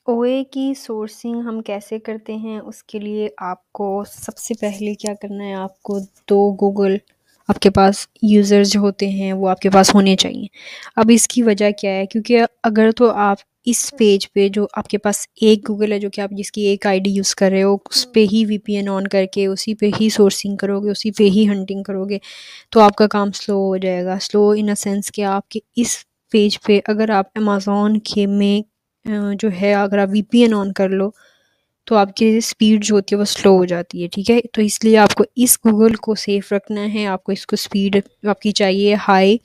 ओए की सोर्सिंग हम कैसे करते हैं उसके लिए आपको सबसे पहले क्या करना है, आपको दो गूगल आपके पास यूज़र्स जो होते हैं वो आपके पास होने चाहिए। अब इसकी वजह क्या है, क्योंकि अगर तो आप इस पेज पे जो आपके पास एक गूगल है, जो कि आप जिसकी एक आईडी यूज़ कर रहे हो, उस पे ही वीपीएन ऑन करके उसी पे ही सोर्सिंग करोगे, उसी पे ही हंटिंग करोगे, तो आपका काम स्लो हो जाएगा। स्लो इन अ सेंस कि आपके इस पेज पे अगर आप अमेज़न के में जो है, अगर आप वीपीएन ऑन कर लो तो आपकी स्पीड जो होती है वो स्लो हो जाती है। ठीक है, तो इसलिए आपको इस गूगल को सेफ रखना है, आपको इसको स्पीड आपकी चाहिए हाई।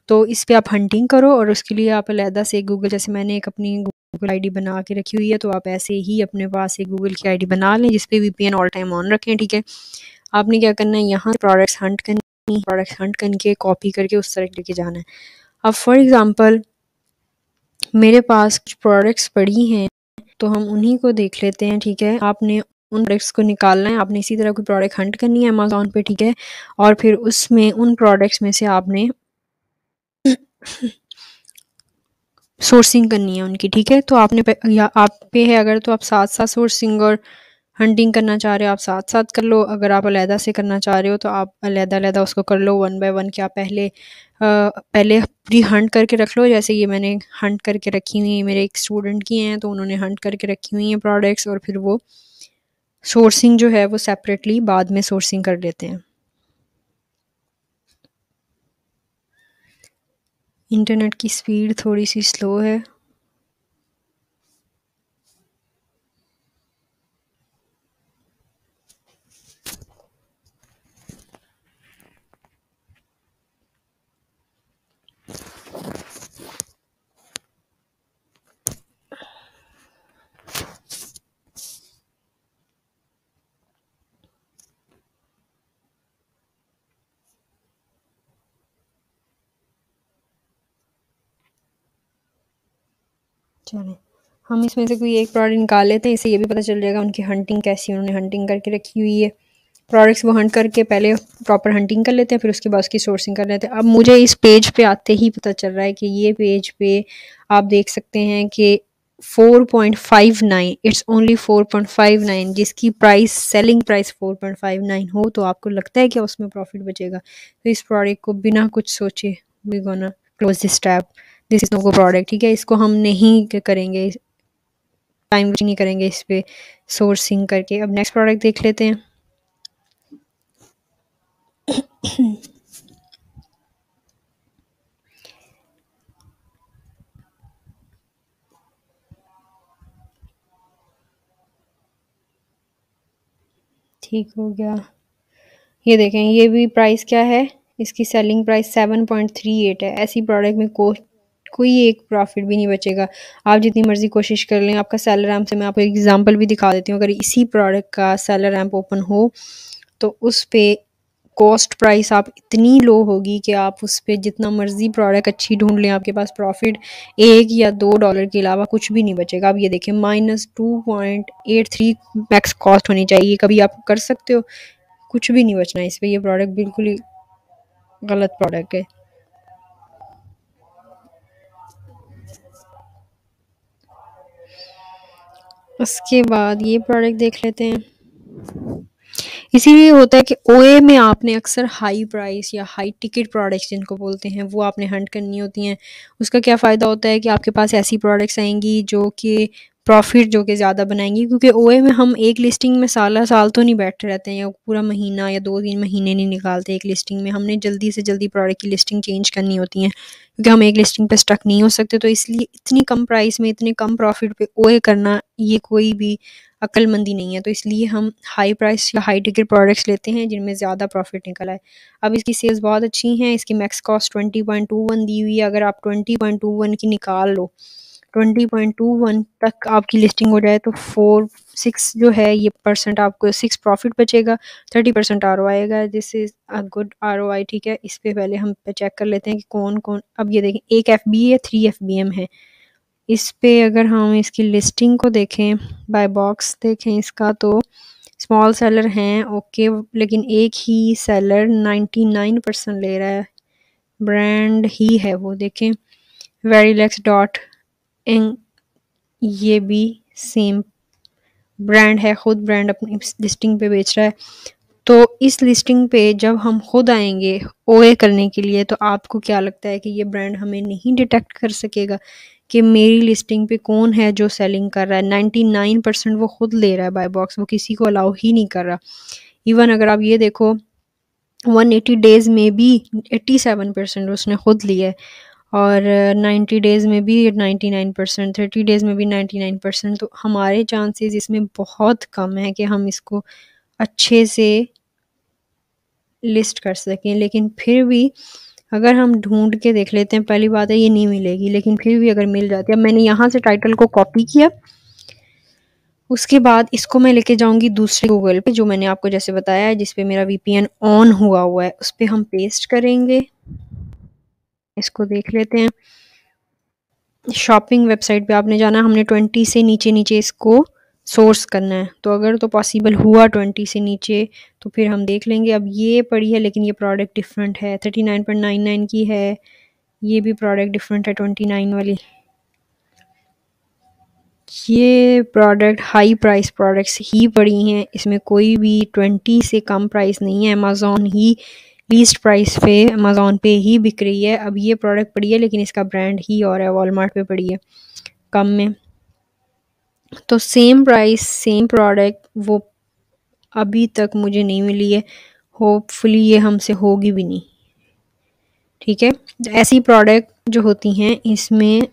तो इस पे आप हंटिंग करो, और उसके लिए आप अलहदा से गूगल, जैसे मैंने एक अपनी गूगल आईडी बना के रखी हुई है, तो आप ऐसे ही अपने पास एक गूगल की आईडी बना लें जिस पे वीपीएन ऑल टाइम ऑन रखें। ठीक है, आपने क्या करना है, यहाँ प्रोडक्ट्स हंट करनी, प्रोडक्ट्स हंट करके कॉपी करके उस तरह लेके जाना है। अब फॉर एग्ज़ाम्पल मेरे पास कुछ प्रोडक्ट्स पड़ी हैं, तो हम उन्हीं को देख लेते हैं। ठीक है, आपने उन प्रोडक्ट्स को निकालना है, आपने इसी तरह कोई प्रोडक्ट हंट करनी है अमेज़न पे। ठीक है, और फिर उसमें उन प्रोडक्ट्स में से आपने सोर्सिंग करनी है उनकी। ठीक है, तो आपने या आप पे है, अगर तो आप साथ साथ सोर्सिंग और हंटिंग करना चाह रहे हो आप साथ साथ कर लो, अगर आप अलहदा से करना चाह रहे हो तो आप अलहदा अलहदा उसको कर लो, वन बाय वन। क्या पहले प्री हंट करके रख लो, जैसे ये मैंने हंट करके रखी हुई है, मेरे एक स्टूडेंट की हैं तो उन्होंने हंट करके रखी हुई हैं प्रोडक्ट्स, और फिर वो सोर्सिंग जो है वो सेपरेटली बाद में सोर्सिंग कर लेते हैं। इंटरनेट की स्पीड थोड़ी सी स्लो है। चलें, हम इसमें से कोई एक प्रोडक्ट निकाल लेते हैं, इससे ये भी पता चल जाएगा उनकी हंटिंग कैसी है, उन्होंने हंटिंग करके रखी हुई है। प्रोडक्ट्स वो हंट करके पहले प्रॉपर हंटिंग कर लेते हैं, फिर उसके बाद उसकी सोर्सिंग कर लेते हैं। अब मुझे इस पेज पे आते ही पता चल रहा है कि ये पेज पे आप देख सकते हैं कि 4.59, इट्स ओनली 4.59, जिसकी प्राइस सेलिंग प्राइस 4.59 हो, तो आपको लगता है कि उसमें प्रॉफिट बचेगा। तो इस प्रोडक्ट को बिना कुछ सोचे we gonna close this tab, this is no go product. ठीक है, इसको हम नहीं करेंगे, टाइम वेस्ट नहीं करेंगे इस पे सोर्सिंग करके। अब नेक्स्ट प्रोडक्ट देख लेते हैं। ठीक हो गया, ये देखें, ये भी प्राइस क्या है, इसकी सेलिंग प्राइस 7.38 है। ऐसी प्रोडक्ट में कोई एक प्रॉफिट भी नहीं बचेगा, आप जितनी मर्जी कोशिश कर लें। आपका सेलर रैंप से मैं आपको एग्जांपल भी दिखा देती हूँ, अगर इसी प्रोडक्ट का सेलर रैंप ओपन हो तो उस पे कॉस्ट प्राइस आप इतनी लो होगी कि आप उस पर जितना मर्जी प्रोडक्ट अच्छी ढूंढ लें, आपके पास प्रॉफिट $1 या $2 के अलावा कुछ भी नहीं बचेगा। आप ये देखें, -2.83 मैक्स कॉस्ट होनी चाहिए, कभी आप कर सकते हो, कुछ भी नहीं बचना इस पे। ये प्रोडक्ट बिल्कुल ही गलत प्रोडक्ट है। उसके बाद ये प्रोडक्ट देख लेते हैं। इसीलिए होता है कि ओए में आपने अक्सर हाई प्राइस या हाई टिकट प्रोडक्ट्स जिनको बोलते हैं वो आपने हंट करनी होती हैं। उसका क्या फ़ायदा होता है कि आपके पास ऐसी प्रोडक्ट्स आएंगी जो कि प्रॉफिट जो कि ज़्यादा बनाएंगी, क्योंकि ओए में हम एक लिस्टिंग में साल साल तो नहीं बैठे रहते हैं, या पूरा महीना या 2-3 महीने नहीं निकालते एक लिस्टिंग में। हमने जल्दी से जल्दी प्रोडक्ट की लिस्टिंग चेंज करनी होती है, क्योंकि हम एक लिस्टिंग पे स्टक नहीं हो सकते। तो इसलिए इतनी कम प्राइस में इतने कम प्रॉफिट पे ओए करना ये कोई भी अक्लमंदी नहीं है। तो इसलिए हम हाई प्राइस या हाई टिकट प्रोडक्ट्स लेते हैं जिनमें ज़्यादा प्रॉफिट निकल आए। अब इसकी सेल्स बहुत अच्छी हैं, इसकी मैक्स कॉस्ट 20.21 दी हुई है। अगर आप 20.21 की निकाल लो, 20.21 तक आपकी लिस्टिंग हो जाए, तो 4-6 जो है ये परसेंट आपको 6 प्रॉफिट बचेगा, 30% आर ओ आएगा। This is a good R O I. ठीक है, इस पे पहले हम चेक कर लेते हैं कि कौन कौन। अब ये देखें, एक एफ बी है, 3 एफ बी एम है। इस पे अगर हम इसकी लिस्टिंग को देखें, बाय बॉक्स देखें इसका, तो स्मॉल सेलर हैं ओके, लेकिन एक ही सेलर 99% ले रहा है, ब्रांड ही है वो। देखें, वेरीलेक्स डॉट इन ये भी सेम ब्रांड है, खुद ब्रांड अपनी लिस्टिंग पे बेच रहा है। तो इस लिस्टिंग पे जब हम खुद आएंगे ओए करने के लिए, तो आपको क्या लगता है कि ये ब्रांड हमें नहीं डिटेक्ट कर सकेगा कि मेरी लिस्टिंग पे कौन है जो सेलिंग कर रहा है? 99% वो खुद ले रहा है बाय बॉक्स, वो किसी को अलाउ ही नहीं कर रहा। इवन अगर आप ये देखो 180 डेज में भी 87% उसने खुद लिया है, और 90 डेज में भी 99%, 30 डेज में भी 99%। तो हमारे चांसेस इसमें बहुत कम है कि हम इसको अच्छे से लिस्ट कर सकें। लेकिन फिर भी अगर हम ढूंढ के देख लेते हैं, पहली बात है ये नहीं मिलेगी, लेकिन फिर भी अगर मिल जाती है, मैंने यहाँ से टाइटल को कॉपी किया, उसके बाद इसको मैं लेके जाऊंगी दूसरे गूगल पे जो मैंने आपको जैसे बताया है, जिसपे मेरा वीपीएन ऑन हुआ हुआ है, उस पर हम पेस्ट करेंगे। इसको देख लेते हैं। शॉपिंग वेबसाइट पे आपने जाना, हमने 20 से नीचे नीचे इसको सोर्स करना है। तो अगर तो पॉसिबल हुआ 20 से नीचे तो फिर हम देख लेंगे। अब ये पड़ी है, लेकिन ये प्रोडक्ट डिफरेंट है, 39.99 की है। ये भी प्रोडक्ट डिफरेंट है 29 वाली। ये प्रोडक्ट हाई प्राइस प्रोडक्ट्स ही पड़ी हैं, इसमें कोई भी 20 से कम प्राइस नहीं है। अमेज़ॉन ही लीस्ट प्राइस पे अमेज़ॉन पे ही बिक रही है। अब ये प्रोडक्ट पड़ी है, लेकिन इसका ब्रांड ही और है, वॉलमार्ट पे पड़ी है कम में। तो सेम प्राइस सेम प्रोडक्ट वो अभी तक मुझे नहीं मिली है। होपफुली ये हमसे होगी भी नहीं। ठीक है, ऐसी प्रोडक्ट जो होती हैं इसमें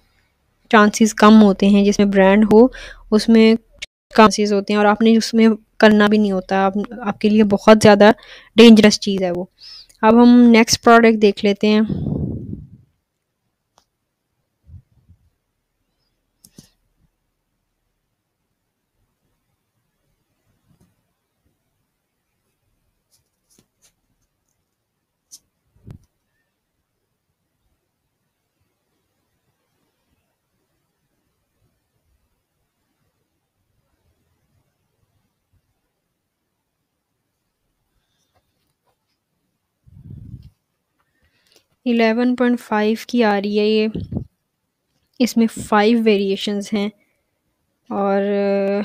चांसेस कम होते हैं, जिसमें ब्रांड हो उसमें चांसेस होते हैं, और आपने उसमें करना भी नहीं होता। आपके लिए बहुत ज़्यादा डेंजरस चीज़ है वो। अब हम नेक्स्ट प्रोडक्ट देख लेते हैं। 11.5 की आ रही है ये। इसमें 5 वेरिएशंस हैं, और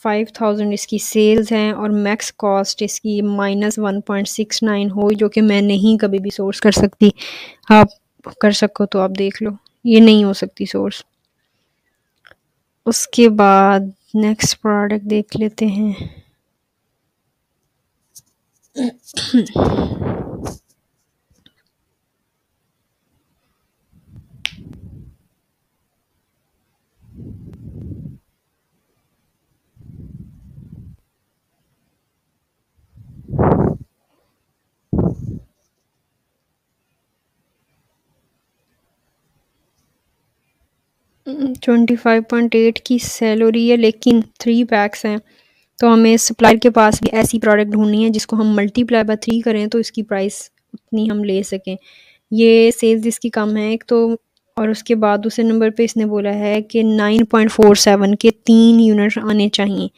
5000 इसकी सेल्स हैं, और मैक्स कॉस्ट इसकी -1.69 हो, जो कि मैं नहीं कभी भी सोर्स कर सकती। आप कर सको तो आप देख लो, ये नहीं हो सकती सोर्स। उसके बाद नेक्स्ट प्रोडक्ट देख लेते हैं। 25.8 की सेल हो रही है, लेकिन 3 पैक्स हैं। तो हमें सप्लायर के पास भी ऐसी प्रोडक्ट ढूंढनी है जिसको हम मल्टीप्लाई बाय 3 करें तो इसकी प्राइस उतनी हम ले सकें। ये सेल्स इसकी कम है एक तो, और उसके बाद दूसरे नंबर पे इसने बोला है कि 9.47 के 3 यूनिट आने चाहिए।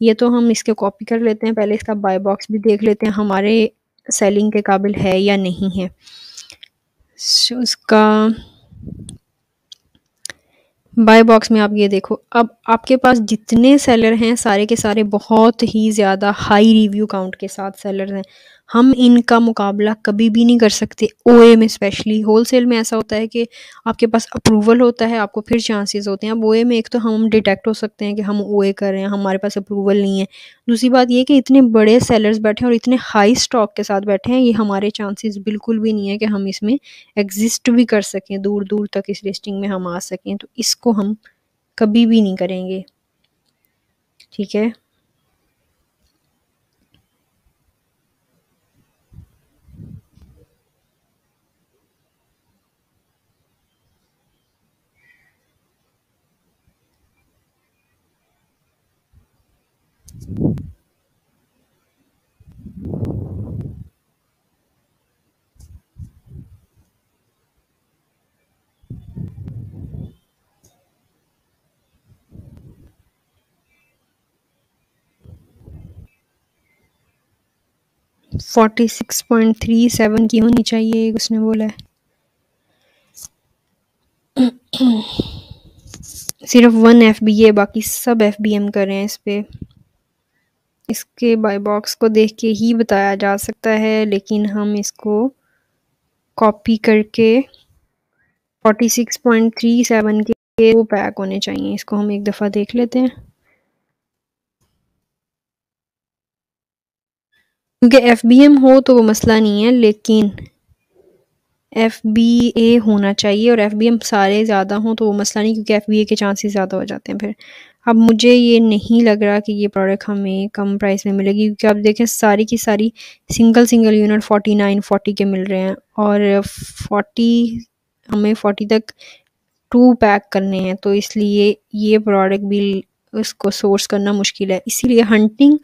ये तो हम इसके कॉपी कर लेते हैं, पहले इसका बाय बॉक्स भी देख लेते हैं हमारे सेलिंग के काबिल है या नहीं है। उसका बाय बॉक्स में आप ये देखो, अब आपके पास जितने सेलर हैं सारे के सारे बहुत ही ज़्यादा हाई रिव्यू काउंट के साथ सेलर हैं। हम इनका मुकाबला कभी भी नहीं कर सकते। ओए में स्पेशली, होलसेल में ऐसा होता है कि आपके पास अप्रूवल होता है, आपको फिर चांसेस होते हैं। अब ओए में एक तो हम डिटेक्ट हो सकते हैं कि हम ओए कर रहे हैं, हमारे पास अप्रूवल नहीं है। दूसरी बात ये कि इतने बड़े सेलर्स बैठे हैं और इतने हाई स्टॉक के साथ बैठे हैं, ये हमारे चांसेस बिल्कुल भी नहीं है कि हम इसमें एग्जिस्ट भी कर सकें, दूर दूर तक इस लिस्टिंग में हम आ सकें। तो इसको हम कभी भी नहीं करेंगे। ठीक है, $46.37 की होनी चाहिए उसने बोला है। सिर्फ 1 FBA, बाकी सब FBM कर रहे हैं इस पे। इसके बाय बॉक्स को देख के ही बताया जा सकता है, लेकिन हम इसको कॉपी करके 46.37 के वो पैक होने चाहिए। इसको हम एक दफ़ा देख लेते हैं, क्योंकि FBM हो तो वो मसला नहीं है, लेकिन FBA होना चाहिए, और FBM सारे ज़्यादा हों तो वो मसला नहीं, क्योंकि FBA के चांसेस ज़्यादा हो जाते हैं फिर। अब मुझे ये नहीं लग रहा कि ये प्रोडक्ट हमें कम प्राइस में मिलेगी, क्योंकि आप देखें सारी की सारी सिंगल यूनिट 49-40 के मिल रहे हैं, और 40 हमें 40 तक 2 पैक करने हैं, तो इसलिए ये प्रोडक्ट भी उसको सोर्स करना मुश्किल है। इसीलिए हंटिंग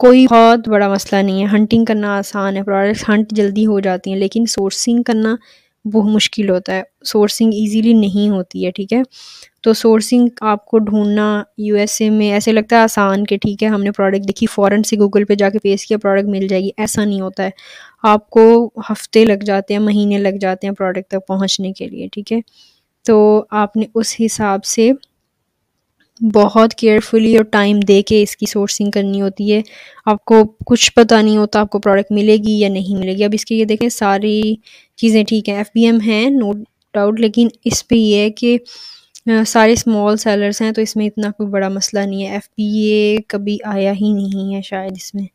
कोई बहुत बड़ा मसला नहीं है, हंटिंग करना आसान है, प्रोडक्ट्स हंट जल्दी हो जाती हैं, लेकिन सोर्सिंग करना बहुत मुश्किल होता है, सोर्सिंग इजीली नहीं होती है, ठीक है। तो सोर्सिंग आपको ढूंढना USA में ऐसे लगता है आसान कि ठीक है हमने प्रोडक्ट देखी फ़ौरन से गूगल पे जाके पेस्ट किया प्रोडक्ट मिल जाएगी, ऐसा नहीं होता है। आपको हफ्ते लग जाते हैं, महीने लग जाते हैं प्रोडक्ट तक पहुंचने के लिए, ठीक है। तो आपने उस हिसाब से बहुत केयरफुली और टाइम दे के इसकी सोर्सिंग करनी होती है। आपको कुछ पता नहीं होता आपको प्रोडक्ट मिलेगी या नहीं मिलेगी। अब इसके ये देखें सारी चीज़ें ठीक हैं, FBM है नो डाउट, लेकिन इस पे ये है कि सारे स्मॉल सेलर्स हैं, तो इसमें इतना कोई बड़ा मसला नहीं है। FBA कभी आया ही नहीं है शायद इसमें,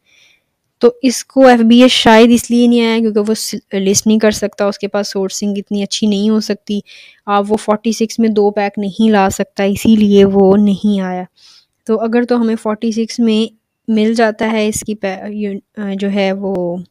तो इसको FBA शायद इसलिए नहीं आया क्योंकि वो लिस्ट नहीं कर सकता, उसके पास सोर्सिंग इतनी अच्छी नहीं हो सकती। आप वो 46 में 2 पैक नहीं ला सकता, इसीलिए वो नहीं आया। तो अगर तो हमें 46 में मिल जाता है इसकी जो है वो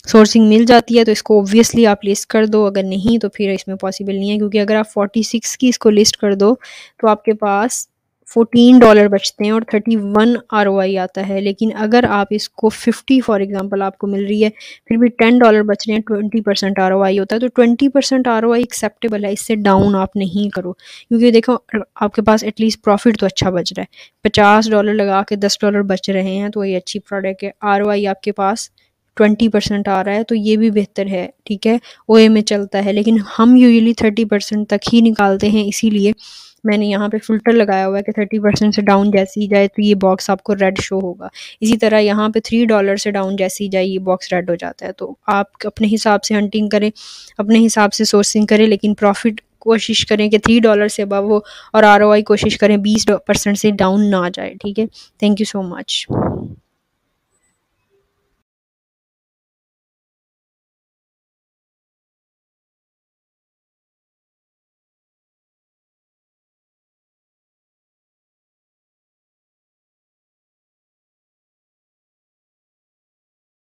सोर्सिंग मिल जाती है, तो इसको ऑब्वियसली आप लिस्ट कर दो, अगर नहीं तो फिर इसमें पॉसिबल नहीं है, क्योंकि अगर आप 46 की इसको लिस्ट कर दो तो आपके पास $14 बचते हैं और 31 ROI आता है। लेकिन अगर आप इसको 50 फॉर एग्जांपल आपको मिल रही है, फिर भी $10 बच रहे हैं, 20% ROI होता है, तो 20% ROI एक्सेप्टेबल है, इससे डाउन आप नहीं करो, क्योंकि देखो आपके पास एटलीस्ट प्रॉफिट तो अच्छा बच रहा है। $50 लगा के $10 बच रहे हैं, तो ये अच्छी प्रोडक्ट है। ROI आपके पास 20% आ रहा है, तो ये भी बेहतर है, ठीक है। OA में चलता है, लेकिन हम यूजुअली 30% तक ही निकालते हैं, इसीलिए मैंने यहाँ पे फ़िल्टर लगाया हुआ है कि 30% से डाउन जैसे ही जाए तो ये बॉक्स आपको रेड शो होगा। इसी तरह यहाँ पे $3 से डाउन जैसे ही जाए ये बॉक्स रेड हो जाता है। तो आप अपने हिसाब से हंटिंग करें, अपने हिसाब से सोर्सिंग करें, लेकिन प्रॉफिट कोशिश करें कि $3 से अबव हो, और ROI कोशिश करें 20% से डाउन ना जाए, ठीक है। Thank you so much.